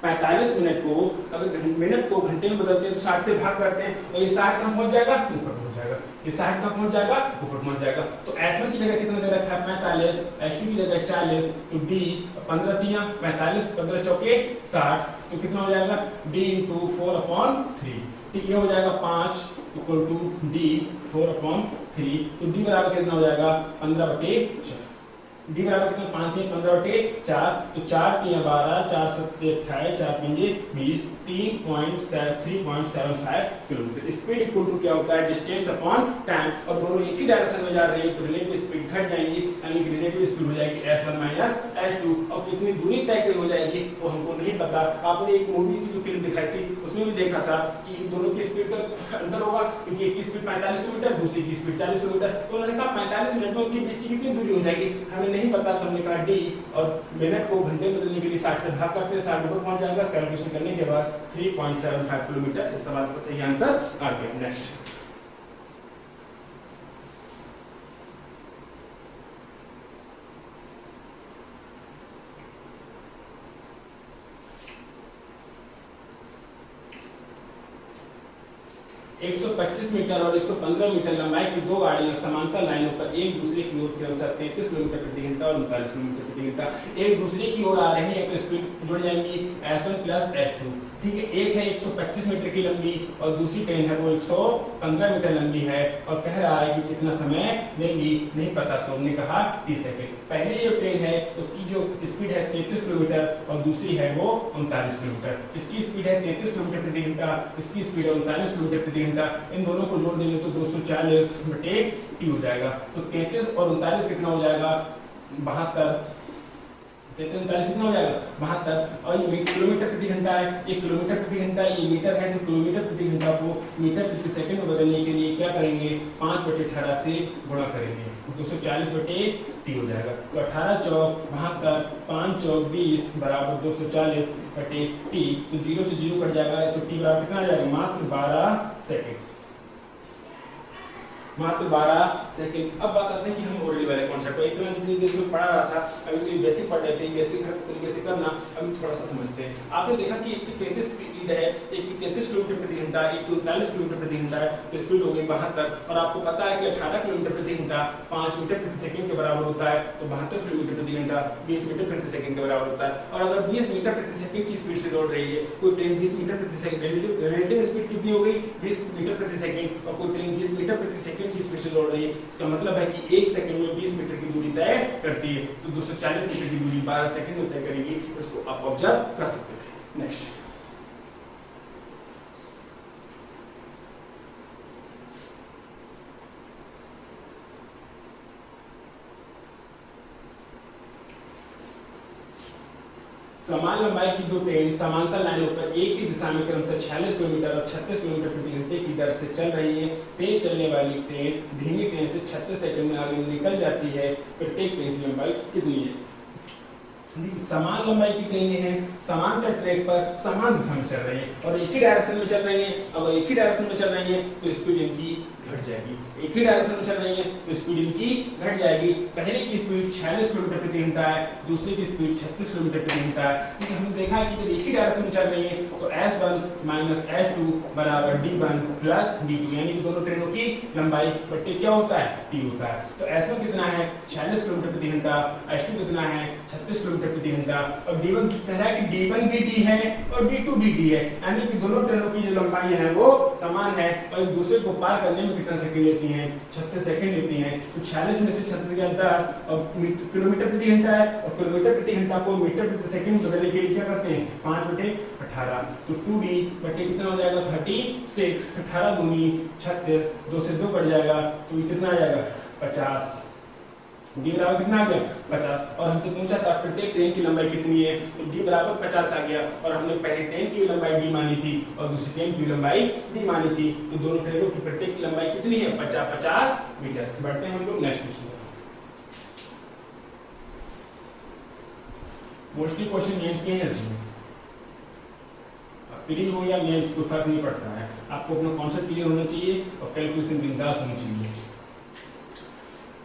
45 मिनट को अगर मिनट को घंटे में बदलते हैं तो 60 से भाग करते हैं, और ये 60 कहाँ पहुंच जाएगा? ऊपर पहुंच जाएगा। ये 60 कहाँ पहुंच जाएगा? ऊपर पहुंच जाएगा। तो S1 की जगह कितना दे रखा है? 45, S2 की जगह 40, तो D 15 तियां 45, 15 चौके 60, तो कितना हो जाएगा? D × 4/3। तो ये हो जाएगा 5 = D 4/3। तो D बराबर कितना हो जाएगा? 15/4। D बराबर कितना? 5 3 15/4, तो 4 3 12, 4 7 28, 4 5 20, 3.75 किलोमीटर। स्पीड इक्वल टू क्या होता है? Distance upon time. और दोनों एक ही डायरेक्शन में जा रही है तो रिलेटिव स्पीड घट जाएंगी, यानी कि रिलेटिव स्पीड हो जाएगी S1 माइनस S2। और कितनी दूरी तय हो जाएगी वो हमको नहीं पता। आपने एक मूवी की जो फिल्म दिखाई थी उसमें भी देखा था कि इन दोनों की स्पीड का अंतर होगा, क्योंकि एक की स्पीड 45 किलोमीटर, दूसरी की स्पीड 40 किलोमीटर। तो उन्होंने कहा 45 मिनट में उनके बीच की कितनी दूरी हो जाएगी हमें नहीं पता। तो हमने कहा D, और मिनट को घंटे में बदलने के लिए 60 से भाग करते हैं, 60 ऊपर पहुंच जाएगा। कैलकुलेशन करने के बाद 3.75 किलोमीटर। इस सवाल का सही आंसर आ गया। नेक्स्ट, एक 125 मीटर और 115 मीटर लंबाई की दो गाड़ियां समांतर लाइनों पर एक दूसरे की ओर के अनुसार 33 किलोमीटर प्रति घंटा और 39 किलोमीटर प्रति घंटा एक दूसरे की ओर आ रहे हैं, तो स्पीड जुड़ जाएंगी S1 प्लस S2। ठीक है, एक है 125 मीटर की लंबी और दूसरी ट्रेन है वो 115 मीटर लंबी है, और कह रहा है कि कितना समय लेंगी नहीं पता। तो हमने कहा 30 सेकंड। पहले जो ट्रेन है उसकी जो स्पीड है 33 किलोमीटर और दूसरी है वो 39 किलोमीटर। इसकी स्पीड है 33 किलोमीटर प्रति घंटा, इसकी स्पीड है 39 किलोमीटर प्रति घंटा। इन दोनों को जोड़ देंगे तो 240/T हो जाएगा। तो 33 और 39 कितना हो जाएगा? 72। 33 39 कितना हो जाएगा? 72। और ये किलोमीटर प्रति घंटा है, ये किलोमीटर प्रति घंटा, ये मीटर है, तो किलोमीटर प्रति घंटा को मीटर प्रति सेकंड में बदलने के लिए क्या करेंगे? 5/18 से गुणा करेंगे, 240/T हो जाएगा। तो 18 चौक 72, 5 चौक 20 बराबर 240/T। तो 0 से 0 कट जाएगा, तो T बराबर कितना आ जाएगा? मात्र 12 सेकंड। मात्र 12 सेकंड। अब बात आते हैं कि हम ऑलरेडी वाले कॉन्सेप्ट को एक तो मैं देर में पढ़ा रहा था, अभी तो बेसिक पढ़ रहे थे, बेसिक तरीके से करना अभी थोड़ा सा समझते हैं। आपने देखा कि एक की 33 स्पीड है, एक की 33 किलोमीटर प्रति घंटा, एक की 39 किलोमीटर प्रति घंटा है, तो स्पीड हो गई 72। और आपको पता है कि 18 किलोमीटर प्रति घंटा 5 मीटर प्रति सेकंड के बराबर होता है, तो 72 किलोमीटर प्रति घंटा 20 मीटर प्रति सेकंड के बराबर होता है। और अगर 20 मीटर प्रति सेकंड की स्पीड से दौड़ रही है कोई ट्रेन, 20 मीटर प्रति सेकंड रिलेटिव स्पीड कितनी हो गई? 20 मीटर प्रति सेकंड, और कोई ट्रेन 20 मीटर प्रति सेकंड की स्पीड से दौड़ रही है, इसका मतलब है कि 1 सेकंड में 20 मीटर की दूरी तय करती है, तो 240 मीटर की दूरी 12 सेकंड में तय करेगी। इसको आप ऑब्जर्व कर सकते हैं। नेक्स्ट, समान लंबाई की दो ट्रेन समांतर लाइनों पर एक ही दिशा में क्रमशः 46 किलोमीटर और 36 किलोमीटर प्रति घंटे की दर से चल रही है। तेज चलने वाली ट्रेन धीमी ट्रेन से 36 सेकंड में आगे निकल जाती है। प्रत्येक ट्रेन की लंबाई कितनी है? समान लंबाई की ट्रेनें हैं, समान ट्रैक पर समान दिशा में चल रही है और एक ही डायरेक्शन में चल रही है। अगर एक ही डायरेक्शन में चल रही है तो स्पीड इनकी घट जाएगी। एक ही डायरेक्शन में चल रही है तो स्पीड इनकी घट जाएगी। पहले की स्पीड 46 किलोमीटर प्रति घंटा है, दूसरे की स्पीड 36 किलोमीटर प्रति घंटा है। क्योंकि हमने देखा है कि जब एक ही डायरेक्शन में चल रही है तो S1 माइनस S2 बराबर D1 प्लस D2, यानी कि दोनों ट्रेनों की लंबाई बट्टे क्या होता है, T होता है। तो S1 कितना है 46 किलोमीटर प्रति घंटा, S2 कितना है 36 किलोमीटर प्रति घंटा, और D1 की तरह कि D1 dt है और D2 dt है, यानी कि दोनों ट्रेनों की जो लंबाई है वो समान है और एक दूसरे को पार करने में कितना सेकंड लेती हैं, 36 सेकंड लेती हैं। तो 46 में से 36 गया 10 और किलोमीटर प्रति घंटा है, और किलोमीटर प्रति घंटा को मीटर प्रति सेकंड बदलने के लिए क्या करते हैं 5/18, तो 2d बटे कितना हो जाएगा 36, 18 दूनी 36, 2 से 2 कट जाएगा तो ये कितना आ जाएगा 50, d बराबर कितना आ गया 50। और हमसे पूछा था प्रत्येक ट्रेन की लंबाई कितनी है, तो d बराबर 50 आ गया, और हमने पहले ट्रेन की लंबाई d मानी थी और दूसरी ट्रेन की लंबाई d मानी थी, तो दोनों ट्रेनों की प्रत्येक की लंबाई कितनी है 50-50 मीटर। बढ़ते हैं हम लोग next question. Mostly question mains के हैं इसमें, प्री हो या मेंस कोई फर्क नहीं पड़ता है, आपको अपना कॉन्सेप्ट क्लियर होना चाहिए और कैलकुलेशन बिंदास होनी चाहिए।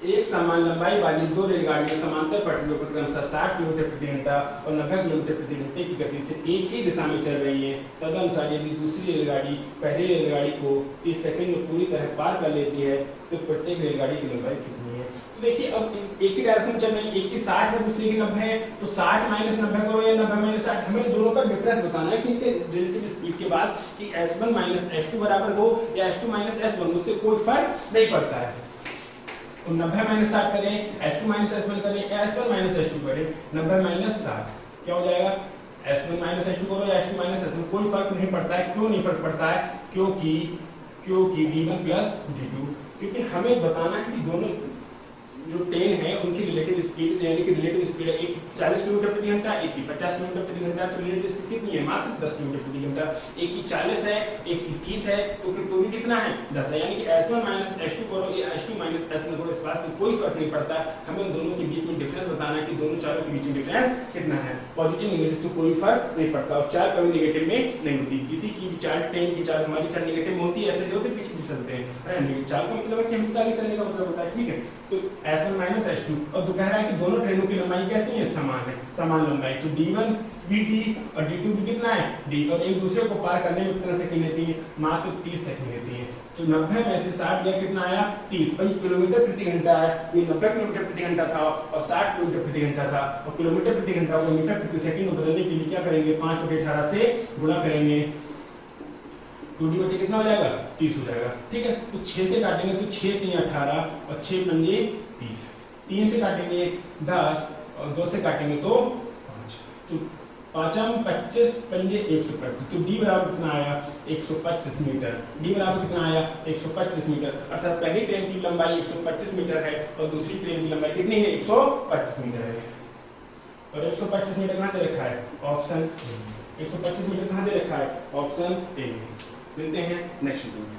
एक समान लंबाई वाली दो रेलगाड़ियां समांतर पटरियों पर क्रमशः 60 किलोमीटर प्रति घंटा और 90 किलोमीटर प्रति घंटे की गति से एक ही दिशा में चल रही हैं। तदनुसार यदि दूसरी रेलगाड़ी पहली रेलगाड़ी को 30 सेकंड में पूरी तरह पार कर लेती है तो प्रत्येक रेलगाड़ी की लंबाई कितनी है। तो देखिए अब एक ही डायरेक्शन में चल रही है, एक की 60 है दूसरी की 90 है, तो 60 माइनस 90 करो या 90 माइनस 60, हमें दोनों का डिफरेंस बताना है कि इनके रिलेटिव स्पीड के बाद कि S1 माइनस S2 बराबर हो या S2 माइनस S1, उससे कोई फर्क नहीं पड़ता है। तो 90 माइनस 60 करें, S2 माइनस S1 करें या S1 माइनस S2 करें, 90 माइनस 60 क्या हो जाएगा, S1 माइनस S2 करो या S2 माइनस S1, कोई फर्क नहीं पड़ता है। क्यों नहीं फर्क पड़ता है, क्योंकि D1 प्लस D2, क्योंकि हमें बताना है कि दोनों जो ट्रेन है उनकी रिलेटिव स्पीड, यानी कि रिलेटिव स्पीड है, एक 40 किलोमीटर प्रति घंटा, एक की 50 किलोमीटर प्रति घंटा, तो रिलेटिव स्पीड कितनी है मात्र 10 किलोमीटर प्रति घंटा। एक की 40 है एक की 30 है, तो फिर तो भी कितना है 10 है, यानी कि S1 माइनस S2 करो या S2 माइनस S1 करो, इस बात से कोई फर्क नहीं पड़ता। हमें उन दोनों के बीच में डिफरेंस बताना है कि दोनों चारों के बीच में डिफरेंस कितना है। पॉजिटिव नेगेटिव से कोई फर्क नहीं पड़ता और चार कभी नेगेटिव में नहीं होती। किसी की भी चार ट्रेन की चार हमारी चार नेगेटिव में होती है, ऐसे होते पीछे पीछे चलते हैं, अरे चार का मतलब है कि हमेशा आगे चलने का मतलब होता है, ठीक है। तो S1 माइनस S2, अब तो कह रहा है कि दोनों ट्रेनों की लंबाई कैसी है, समान है, समान लंबाई, तो D1 dt और D2 भी कितना है D, और एक दूसरे को पार करने में कितना सेकंड लेती है, मात्र 30 सेकंड लेती है। तो 90 में से 60 गया कितना आया 30, भाई किलोमीटर प्रति घंटा है, ये 90 किलोमीटर प्रति घंटा था और 60 किलोमीटर प्रति घंटा था, और किलोमीटर प्रति घंटा को मीटर प्रति सेकंड में बदलने के लिए क्या करेंगे 5/18 से गुणा करेंगे, 2d बटे कितना हो जाएगा 30 हो जाएगा, ठीक है। तो 6 से काटेंगे तो 6 3 18 और 6 पंजे 30, 3 से काटेंगे 10 और 2 से काटेंगे तो 5, तो 5 25 पंजे 125, तो d बराबर कितना आया 125 मीटर, d बराबर कितना आया 125 मीटर, अर्थात पहली ट्रेन की लंबाई 125 मीटर है और दूसरी ट्रेन की लंबाई कितनी है 125 मीटर है। और 125 मीटर कहाँ दे रखा है, ऑप्शन 125 मीटर कहाँ दे रखा है, ऑप्शन ए में। मिलते हैं नेक्स्ट वीडियो में।